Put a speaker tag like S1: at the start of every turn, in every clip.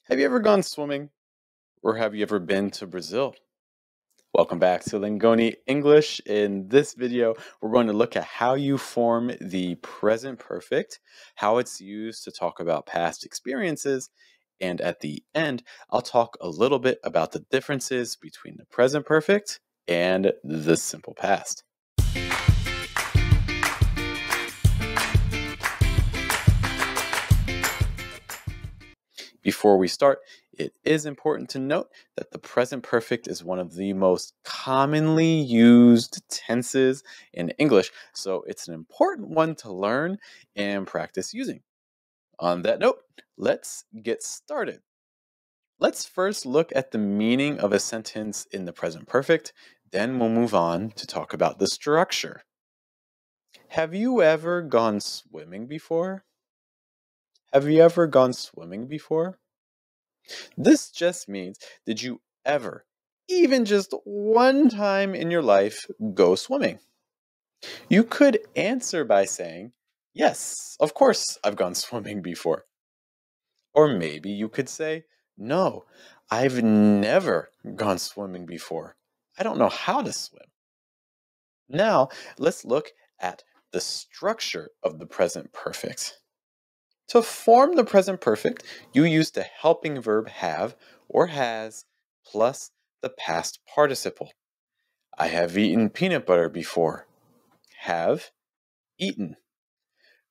S1: Have you ever gone swimming or have you ever been to Brazil? Welcome back to Lingoni English. In this video, we're going to look at how you form the present perfect, how it's used to talk about past experiences, and at the end, I'll talk a little bit about the differences between the present perfect and the simple past. Before we start, it is important to note that the present perfect is one of the most commonly used tenses in English, so it's an important one to learn and practice using. On that note, let's get started. Let's first look at the meaning of a sentence in the present perfect, then we'll move on to talk about the structure. Have you ever gone swimming before? Have you ever gone swimming before? This just means, did you ever, even just one time in your life, go swimming? You could answer by saying, yes, of course I've gone swimming before. Or maybe you could say, no, I've never gone swimming before. I don't know how to swim. Now, let's look at the structure of the present perfect. To form the present perfect, you use the helping verb have or has plus the past participle. I have eaten peanut butter before. Have eaten.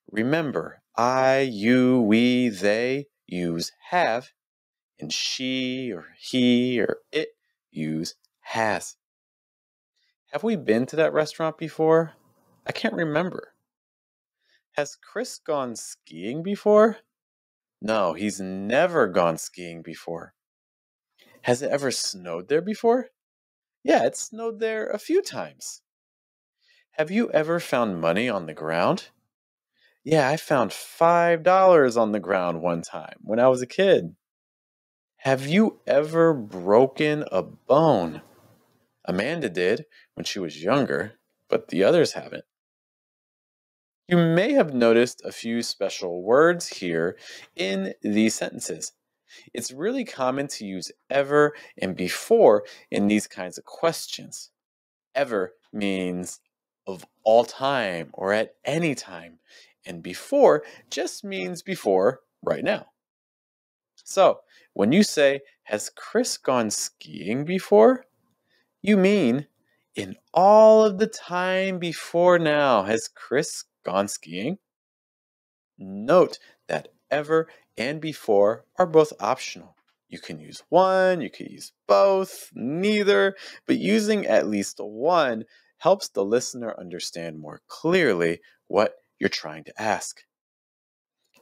S1: Remember, I, you, we, they use have, and she or he or it use has. Have we been to that restaurant before? I can't remember. Has Chris gone skiing before? No, he's never gone skiing before. Has it ever snowed there before? Yeah, it snowed there a few times. Have you ever found money on the ground? Yeah, I found $5 on the ground one time when I was a kid. Have you ever broken a bone? Amanda did when she was younger, but the others haven't. You may have noticed a few special words here in these sentences. It's really common to use ever and before in these kinds of questions. Ever means of all time or at any time, and before just means before right now. So, when you say, has Chris gone skiing before? You mean, in all of the time before now, has Chris gone skiing? Note that ever and before are both optional. You can use one, you can use both, neither, but using at least one helps the listener understand more clearly what you're trying to ask.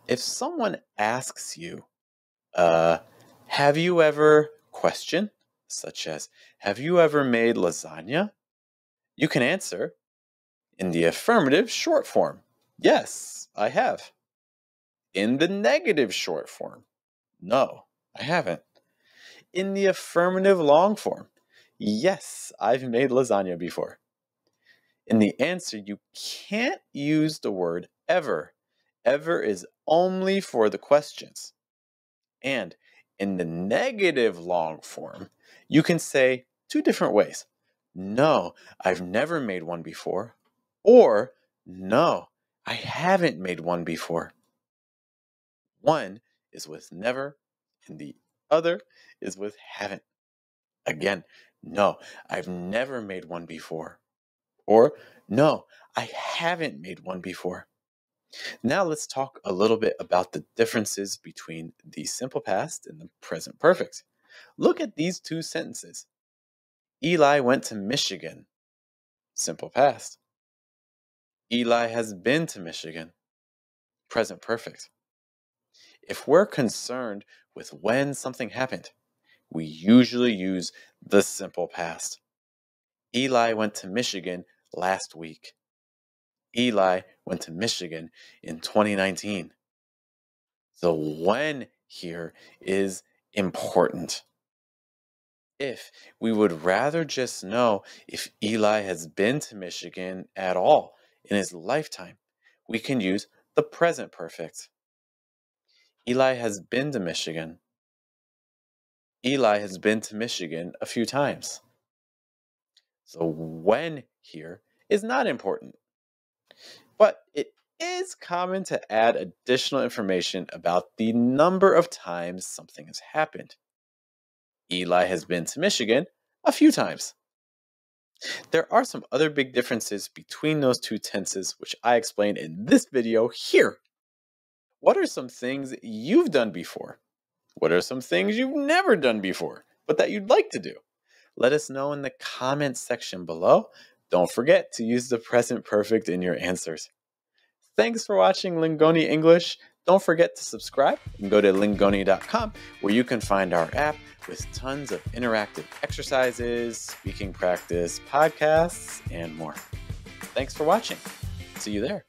S1: If someone asks you, have you ever question, such as, have you ever made lasagna? You can answer in the affirmative short form, yes, I have. In the negative short form, no, I haven't. In the affirmative long form, yes, I've made lasagna before. In the answer, you can't use the word ever. Ever is only for the questions. And in the negative long form, you can say two different ways. No, I've never made one before. Or, no, I haven't made one before. One is with never, and the other is with haven't. Again, no, I've never made one before. Or, no, I haven't made one before. Now let's talk a little bit about the differences between the simple past and the present perfect. Look at these two sentences. Eli went to Michigan. Simple past. Eli has been to Michigan. Present perfect. If we're concerned with when something happened, we usually use the simple past. Eli went to Michigan last week. Eli went to Michigan in 2019. The when here is important. If we would rather just know if Eli has been to Michigan at all in his lifetime, we can use the present perfect. Eli has been to Michigan. Eli has been to Michigan a few times. So when here is not important, but it is common to add additional information about the number of times something has happened. Eli has been to Michigan a few times. There are some other big differences between those two tenses, which I explained in this video here. What are some things you've done before? What are some things you've never done before, but that you'd like to do? Let us know in the comments section below. Don't forget to use the present perfect in your answers. Thanks for watching Lingoni English. Don't forget to subscribe and go to lingoni.com where you can find our app with tons of interactive exercises, speaking practice, podcasts, and more. Thanks for watching. See you there.